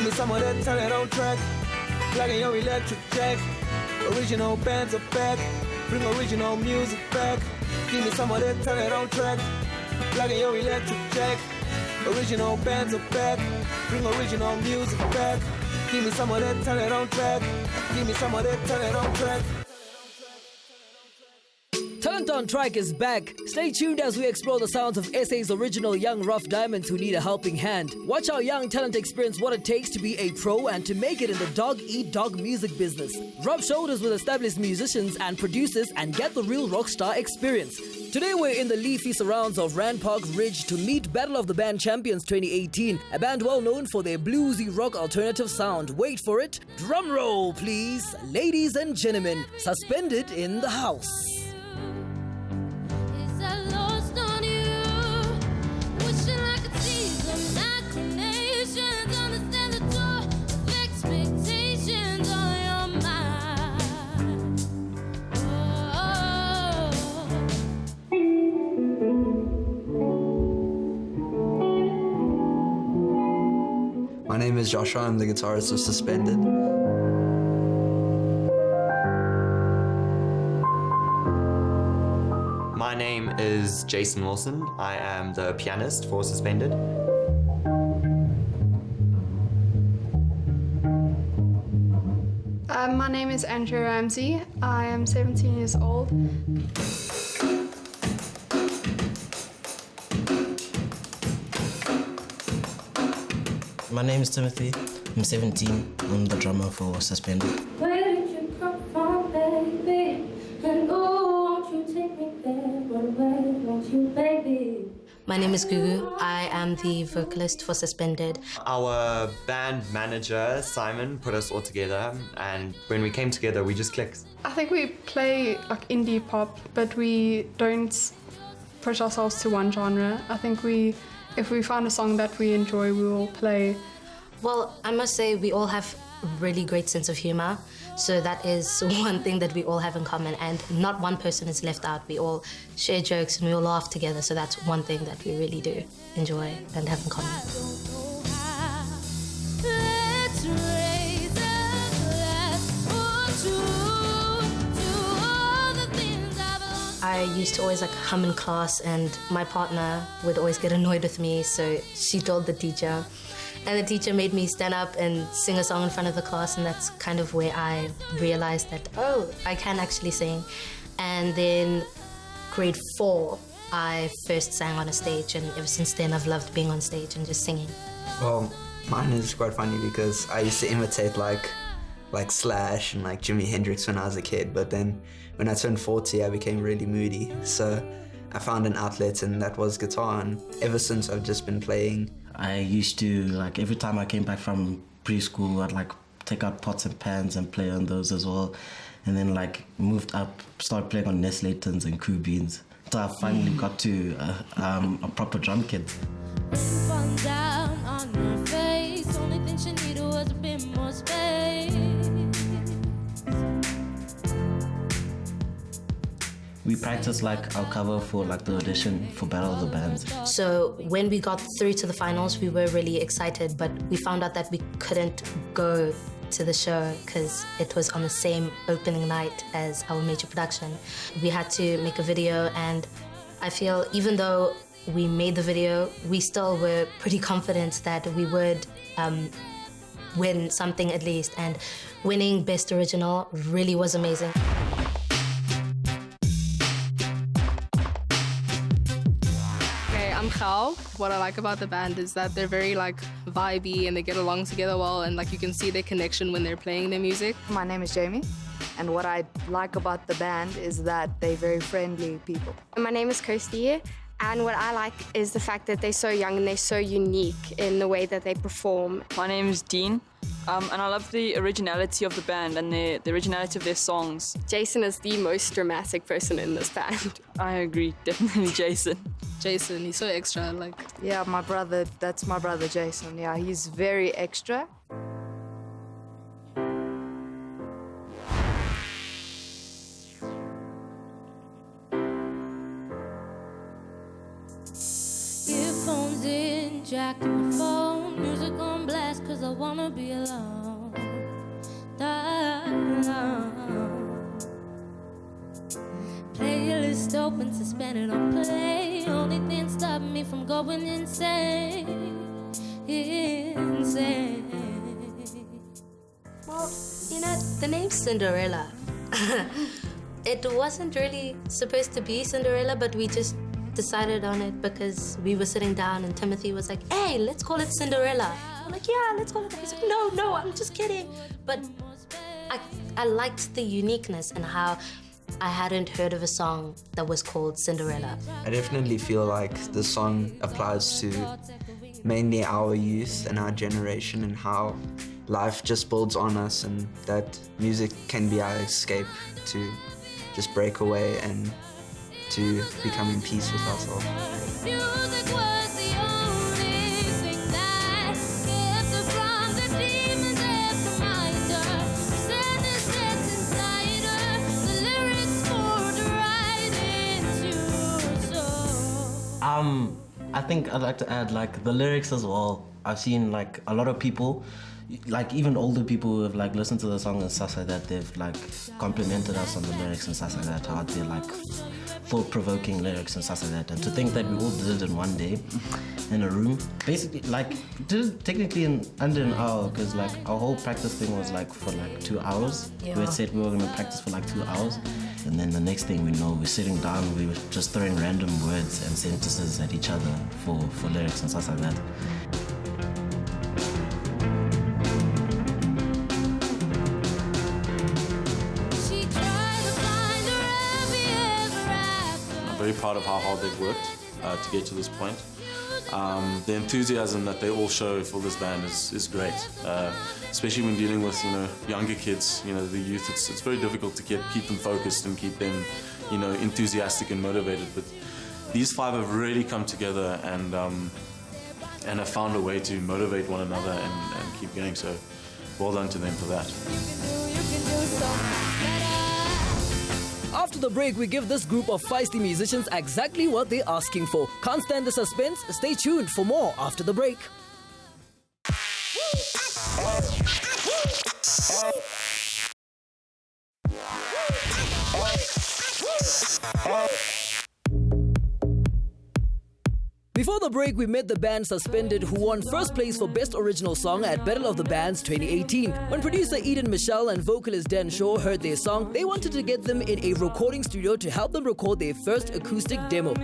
Give me some of that talent on track. Plugging your electric jack. Original bands are back. Bring original music back. Give me some of that talent on track. Plugging your electric jack. Original bands are back. Bring original music back. Give me some of that talent on track. Give me some of that talent on track. Talent on Track is back. Stay tuned as we explore the sounds of SA's original young rough diamonds who need a helping hand. Watch our young talent experience what it takes to be a pro and to make it in the dog-eat-dog music business. Rub shoulders with established musicians and producers and get the real rockstar experience. Today we're in the leafy surrounds of Rand Park Ridge to meet Battle of the Band Champions 2018, a band well known for their bluesy rock alternative sound. Wait for it. Drum roll, please. Ladies and gentlemen, Suspended in the house. My name is Joshua, I'm the guitarist of Suspended. My name is Jason Wilson. I am the pianist for Suspended. My name is Andrew Ramsey. I am 17 years old. My name is Timothy. I'm 17. I'm the drummer for Suspended. Where did you come from, baby? And oh, won't you take me there? Run away, won't you, baby? My name is Gugu. I am the vocalist for Suspended. Our band manager, Simon, put us all together, and when we came together, we just clicked. I think we play like indie pop, but we don't push ourselves to one genre. I think if we find a song that we enjoy, we will play. Well, I must say we all have a really great sense of humor. So that is one thing that we all have in common, and not one person is left out. We all share jokes and we all laugh together. So that's one thing that we really do enjoy and have in common. I used to always hum in class, and my partner would always get annoyed with me, so she told the teacher. And the teacher made me stand up and sing a song in front of the class, and that's kind of where I realized that, oh, I can actually sing. And then grade 4, I first sang on a stage, and ever since then I've loved being on stage and just singing. Well, mine is quite funny because I used to imitate like Slash and Jimi Hendrix when I was a kid, but then when I turned 40 I became really moody, so I found an outlet, and that was guitar, and ever since I've just been playing. I used to, every time I came back from preschool, I'd take out pots and pans and play on those as well. And then moved up, started playing on Neslatons and Crew Beans. So I finally got to a proper drum kit. Down on her face. Only thing she needed was a bit more space. We practiced our cover for the audition for Battle of the Bands. So when we got through to the finals, we were really excited, but we found out that we couldn't go to the show because it was on the same opening night as our major production. We had to make a video, and I feel even though we made the video, we still were pretty confident that we would win something at least, and winning Best Original really was amazing. I'm Khal. What I like about the band is that they're very vibey and they get along together well, and you can see their connection when they're playing their music. My name is Jamie, and what I like about the band is that they're very friendly people. My name is Kirsty, and what I like is the fact that they're so young and they're so unique in the way that they perform. My name is Dean. And I love the originality of the band and the originality of their songs. Jason is the most dramatic person in this band. I agree, definitely Jason. Jason, he's so extra, Yeah, my brother, that's my brother Jason. Yeah, he's very extra. Earphones in, jack on my phone, music on blast, cause I don't wanna be alone. Playlist open, suspended on play. Only thing stopping me from going insane. Well, you know, the name Cinderella, it wasn't really supposed to be Cinderella, but we just decided on it because we were sitting down and Timothy was like, hey, let's call it Cinderella. I'm like, yeah, let's call it that. He's like, no, I'm just kidding. But I liked the uniqueness and how I hadn't heard of a song that was called Cinderella. I definitely feel like the song applies to mainly our youth and our generation and how life just builds on us, and that music can be our escape to just break away and to become in peace with ourselves. Music was the only thing that kept her from the demons left behind her. Sadness that's inside her, the lyrics poured right into her soul. I think I'd like to add like the lyrics as well. I've seen like a lot of people, like even older people who have like listened to the song and stuff like that, they've like complimented us on the lyrics and stuff like that, how they're like thought-provoking lyrics and stuff like that. And to think that we all did it in one day in a room, basically like did it technically in under an hour, because like our whole practice thing was like for like 2 hours. Yeah. We had said we were gonna practice for like 2 hours, and then the next thing we know, we're sitting down, we were just throwing random words and sentences at each other for lyrics and stuff like that. I'm very proud of how hard they've worked to get to this point. The enthusiasm that they all show for this band is great, especially when dealing with younger kids, the youth. It's very difficult to keep them focused and keep them enthusiastic and motivated. But these five have really come together and have found a way to motivate one another and keep going. So well done to them for that. After the break, we give this group of feisty musicians exactly what they're asking for. Can't stand the suspense? Stay tuned for more after the break. Before the break, we met the band Suspended, who won first place for Best Original Song at Battle of the Bands 2018. When producer Eden Michelle and vocalist Dan Shaw heard their song, they wanted to get them in a recording studio to help them record their first acoustic demo.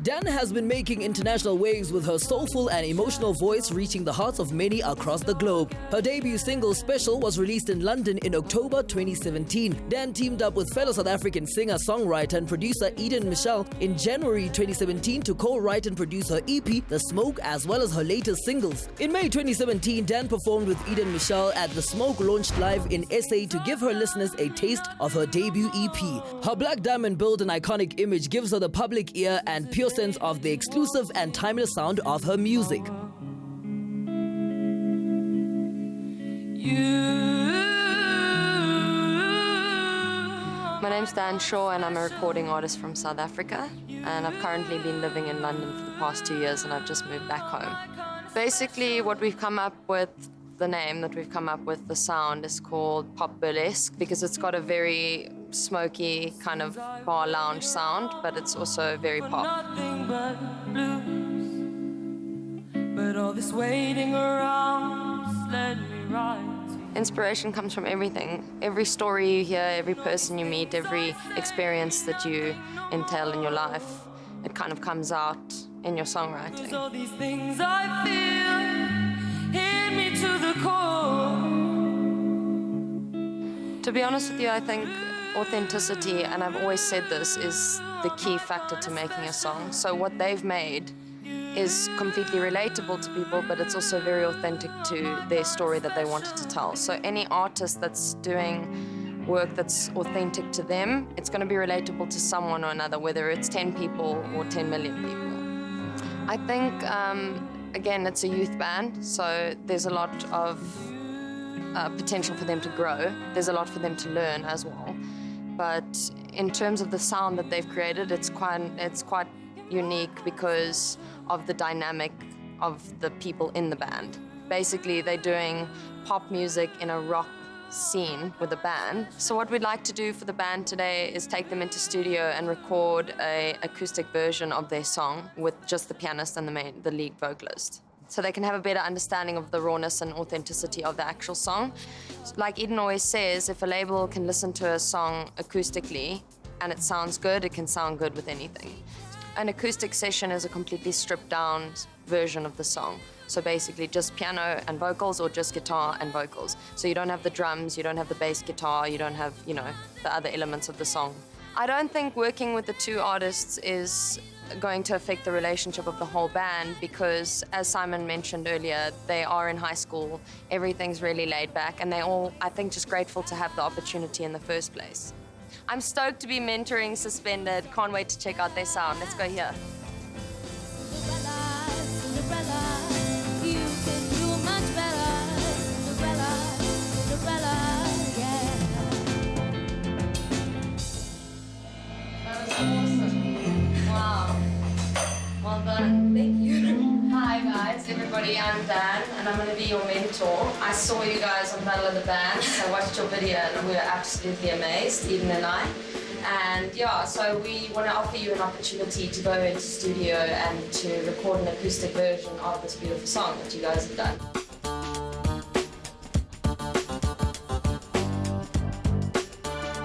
Dan has been making international waves with her soulful and emotional voice reaching the hearts of many across the globe. Her debut single Special was released in London in October 2017. Dan teamed up with fellow South African singer-songwriter and producer Eden Michelle in January 2017 to co-write and produce her EP, The Smoke, as well as her latest singles. In May 2017, Dan performed with Eden Michelle at The Smoke launched live in SA to give her listeners a taste of her debut EP. Her black diamond build and iconic image gives her the public ear and pure sense of the exclusive and timeless sound of her music. My name's Dan Shaw and I'm a recording artist from South Africa, and I've currently been living in London for the past 2 years and I've just moved back home. Basically what we've come up with, the name that we've come up with, the sound, is called pop burlesque because it's got a very smoky kind of bar lounge sound, but it's also very pop. But all this waiting around led me right. Inspiration comes from everything. Every story you hear, every person you meet, every experience that you entail in your life, it kind of comes out in your songwriting. All these things I feel hit me to the core. To be honest with you, I think authenticity, and I've always said this, is the key factor to making a song. So what they've made is completely relatable to people, but it's also very authentic to their story that they wanted to tell. So any artist that's doing work that's authentic to them, it's going to be relatable to someone or another, whether it's 10 people or 10 million people. I think, again, it's a youth band, so there's a lot of potential for them to grow. There's a lot for them to learn as well. But in terms of the sound that they've created, it's quite unique because of the dynamic of the people in the band. Basically, they're doing pop music in a rock scene with a band. So what we'd like to do for the band today is take them into studio and record an acoustic version of their song with just the pianist and the lead vocalist, so they can have a better understanding of the rawness and authenticity of the actual song. Like Eden always says, if a label can listen to a song acoustically and it sounds good, it can sound good with anything. An acoustic session is a completely stripped down version of the song. So basically just piano and vocals, or just guitar and vocals. So you don't have the drums, you don't have the bass guitar, you don't have, you know, the other elements of the song. I don't think working with the two artists is going to affect the relationship of the whole band, because as Simon mentioned earlier, they are in high school, everything's really laid back, and they all, I think, just grateful to have the opportunity in the first place. I'm stoked to be mentoring Suspended. Can't wait to check out their sound. Let's go here. Awesome. Wow. Well done. Thank you. Hi guys, everybody, I'm Dan and I'm going to be your mentor. I saw you guys on Battle of the Bands. I watched your video and we were absolutely amazed, Eden and I. And yeah, so we want to offer you an opportunity to go into studio and to record an acoustic version of this beautiful song that you guys have done.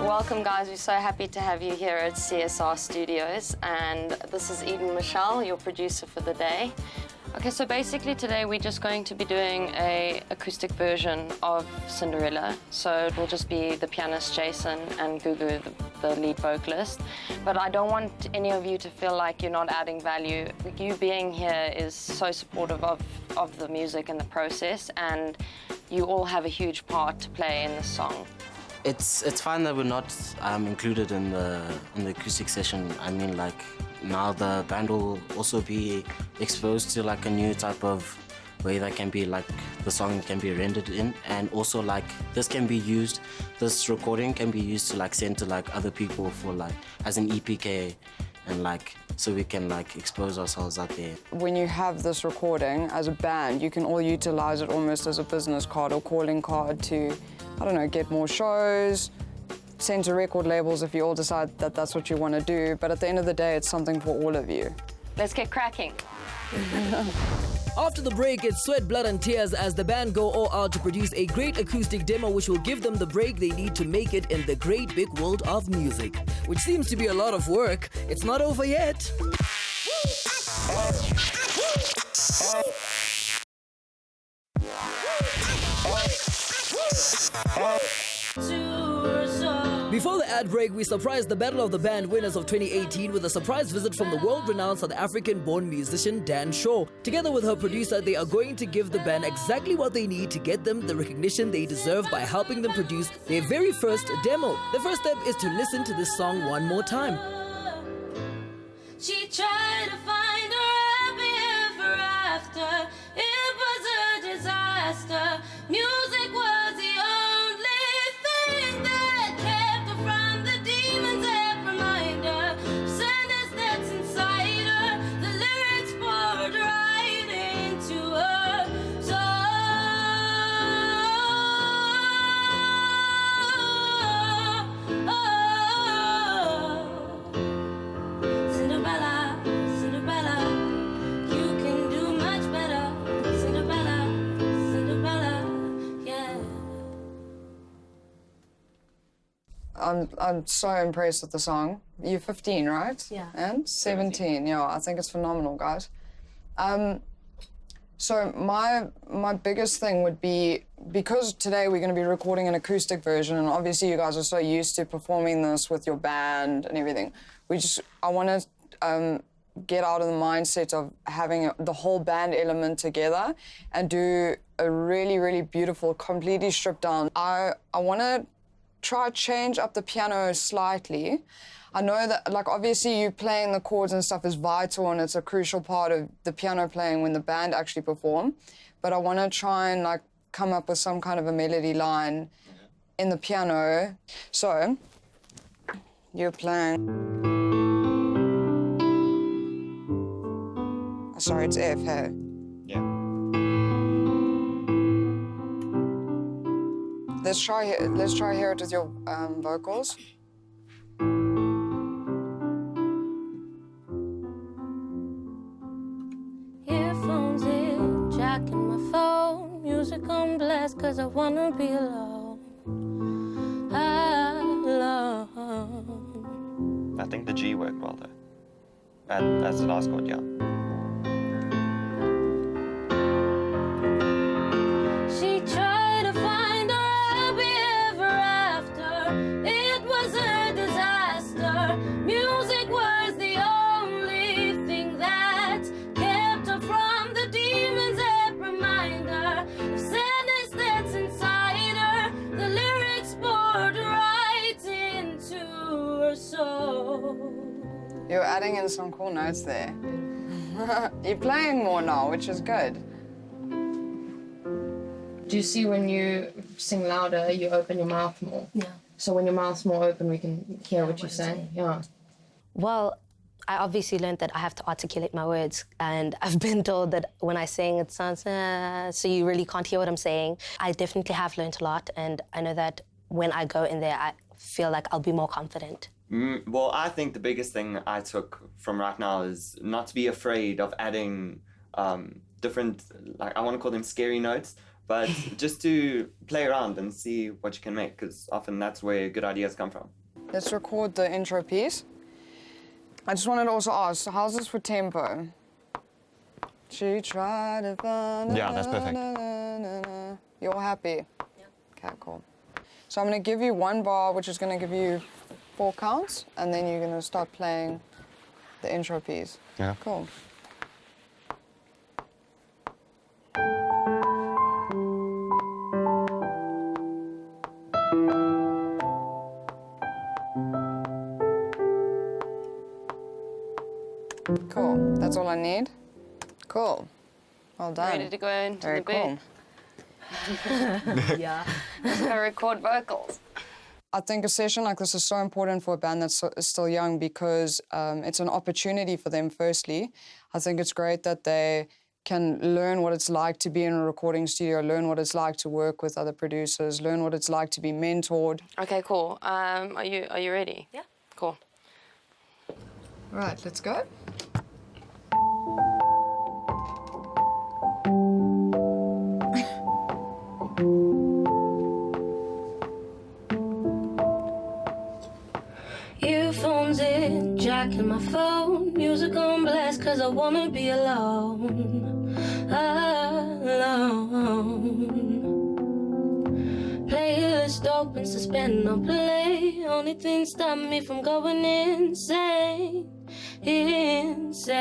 Welcome guys, we're so happy to have you here at CSR Studios, and this is Eden Michelle, your producer for the day. Okay, so basically today we're just going to be doing an acoustic version of Cinderella. So it will just be the pianist Jason and Gugu, the lead vocalist. But I don't want any of you to feel like you're not adding value. You being here is so supportive of the music and the process, and you all have a huge part to play in this song. It's fine that we're not included in the acoustic session. I mean, like, now the band will also be exposed to like a new type of way that can be like the song can be rendered in, and also like this recording can be used to like send to like other people for like as an EPK, and like so we can like expose ourselves out there. When you have this recording as a band, you can all utilize it almost as a business card or calling card to, I don't know, get more shows, send to record labels if you all decide that that's what you want to do. But at the end of the day, it's something for all of you. Let's get cracking. After the break, it's sweat, blood and tears as the band go all out to produce a great acoustic demo which will give them the break they need to make it in the great big world of music. Which seems to be a lot of work. It's not over yet. Before the ad break, we surprised the Battle of the Band winners of 2018 with a surprise visit from the world-renowned South African-born musician Dan Shaw. Together with her producer, they are going to give the band exactly what they need to get them the recognition they deserve by helping them produce their very first demo. The first step is to listen to this song one more time. She tried to find her happy ever after. It was a disaster. Music was the only thing that kept her from the demons that remind her. Sadness that's inside her. The lyrics poured right into her soul. Cinderella, Cinderella, you can do much better. Cinderella, Cinderella, yeah. I'm so impressed with the song. You're 15, right? Yeah. And 17. Yeah, I think it's phenomenal, guys. So my biggest thing would be, because today we're going to be recording an acoustic version, and obviously you guys are so used to performing this with your band and everything. I want to get out of the mindset of having the whole band element together and do a really, really beautiful, completely stripped down. I want to try change up the piano slightly. I know that, like, obviously you playing the chords and stuff is vital and it's a crucial part of the piano playing when the band actually perform, but I want to try and like come up with some kind of a melody line in the piano. So you're playing, sorry, it's F, hey? Let's try hear it with your vocals. Earphones in, jacking my phone. Music on blast, cause I wanna be alone. Alone. I think the G worked well though. That's the last chord, yeah. She tried to find her happy ever after. It was a disaster. Music was the only thing that kept her from the demons that remind her of sadness that's inside her. The lyrics poured right into her soul. You're adding in some cool notes there. You're playing more now, which is good. Do you see when you sing louder, you open your mouth more? Yeah. So when your mouth's more open, we can hear what you're saying? Yeah. Well, I obviously learned that I have to articulate my words, and I've been told that when I sing, it sounds, so you really can't hear what I'm saying. I definitely have learned a lot, and I know that when I go in there, I feel like I'll be more confident. Well, I think the biggest thing I took from right now is not to be afraid of adding different, like I want to call them scary notes, but just to play around and see what you can make, because often that's where good ideas come from. Let's record the intro piece. I just wanted to also ask, how's this for tempo? She tried to find... Yeah, that's perfect. You're happy? Yeah. Okay, cool. So I'm going to give you one bar, which is going to give you 4 counts, and then you're going to start playing the intro piece. Yeah. Cool. Cool. That's all I need. Cool. Well done. Ready to go into Very the bed. Cool. Yeah. I record vocals. I think a session like this is so important for a band that's still young because it's an opportunity for them, firstly. I think it's great that they can learn what it's like to be in a recording studio, learn what it's like to work with other producers, learn what it's like to be mentored. Okay, cool. Are you ready? Yeah. Cool. Right, let's go. Earphones in, jacking my phone. Music on blast, cause I wanna be alone. Alone. Playlist open, suspending on play. Only thing stop me from going insane. Insane.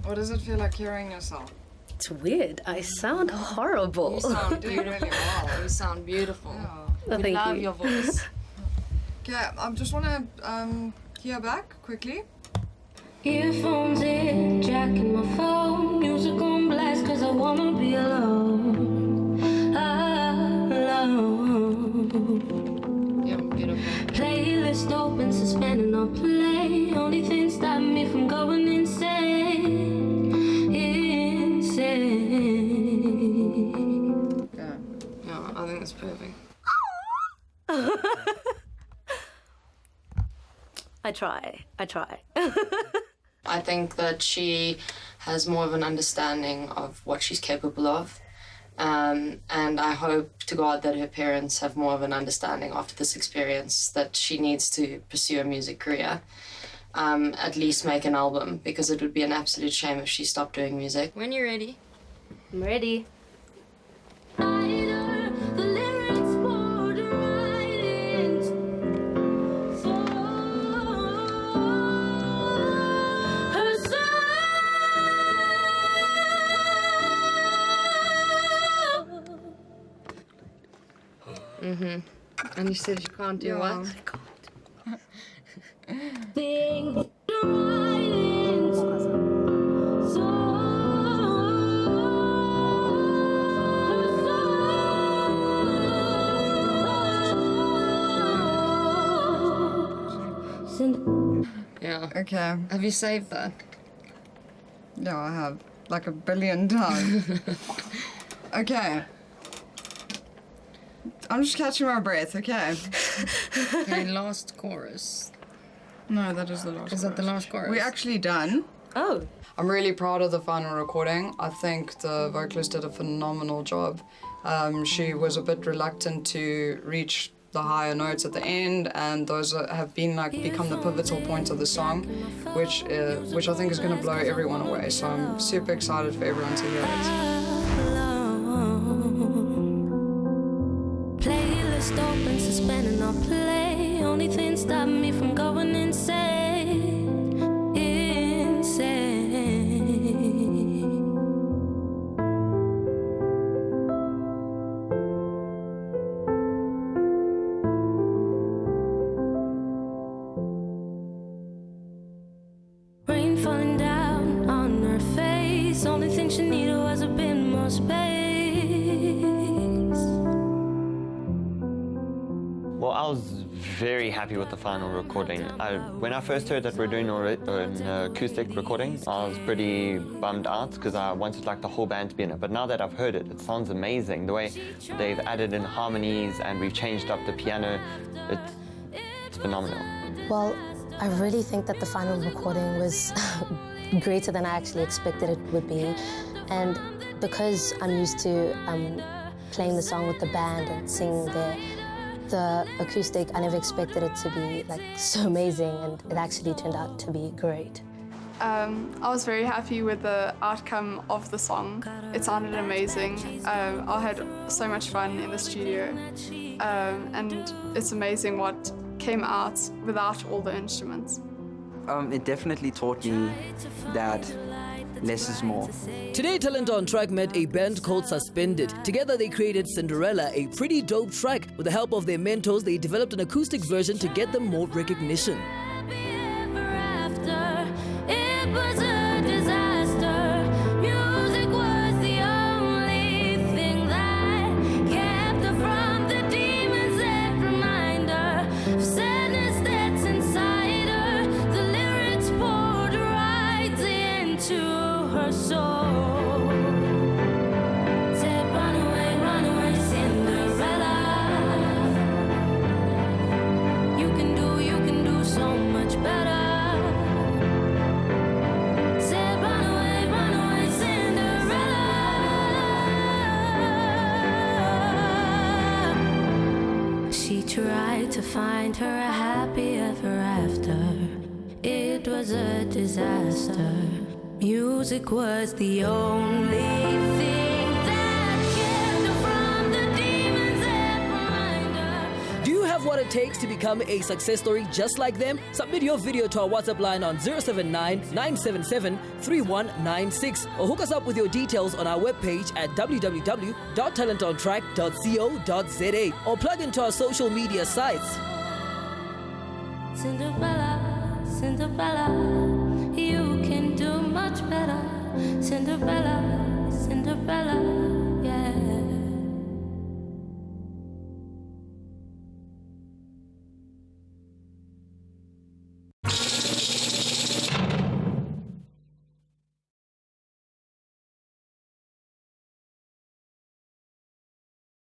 What does it feel like hearing yourself? It's weird. I sound horrible. You sound beautiful. You sound beautiful. Yeah. We love your voice. Okay, I just want to hear back quickly. Earphones in, jacking my phone. Music on blast, cause I wanna be alone. Alone. Yeah, beautiful. Playlist open, suspending on play. Only thing stop me from going insane. Insane. Yeah, I think that's perfect. I try. I think that she has more of an understanding of what she's capable of. And I hope to God that her parents have more of an understanding after this experience that she needs to pursue a music career. At least make an album, because it would be an absolute shame if she stopped doing music. When you're ready. I'm ready. Mm-hmm. And you said you can't do what? I can't. Yeah. Okay. Have you saved that? Yeah, I have. Like 1 billion times. Okay. I'm just catching my breath, okay? Okay, last chorus. No, that is the last chorus. Is that the last chorus? We're actually done. Oh. I'm really proud of the final recording. I think the vocalist did a phenomenal job. She was a bit reluctant to reach the higher notes at the end, and those have been become the pivotal points of the song, which I think is going to blow everyone away. So I'm super excited for everyone to hear it. Playlist open, suspending on play. Only thing stopping me from going insane. Insane. Rain falling down on her face. Only thing she needed was a bit more space. Well, I was very happy with the final recording. When I first heard that we're doing an acoustic recording, I was pretty bummed out because I wanted the whole band to be in it. But now that I've heard it, it sounds amazing. The way they've added in harmonies and we've changed up the piano, it's phenomenal. Well, I really think that the final recording was greater than I actually expected it would be. And because I'm used to playing the song with the band and singing there, the acoustic, I never expected it to be so amazing, and it actually turned out to be great. I was very happy with the outcome of the song. It sounded amazing. I had so much fun in the studio, and it's amazing what came out without all the instruments. It definitely taught me that less is more. Today, Talent on Track met a band called Suspended. Together, they created Cinderella, a pretty dope track. With the help of their mentors, they developed an acoustic version to get them more recognition. It was a disaster. Music was the only thing that kept her from the demons that remind her of sadness that's inside her. The lyrics poured right into her soul. Said, run away, Cinderella. You can do so much better. She tried to find her a happy ever after. It was a disaster. Music was the only thing that kept her from the demons that remind her. Do you have what it takes to become a success story just like them? Submit your video to our WhatsApp line on 079-977-3196 or hook us up with your details on our webpage at www.talentontrack.co.za or plug into our social media sites. Cinderella, Cinderella, you can do much better. Cinderella, Cinderella.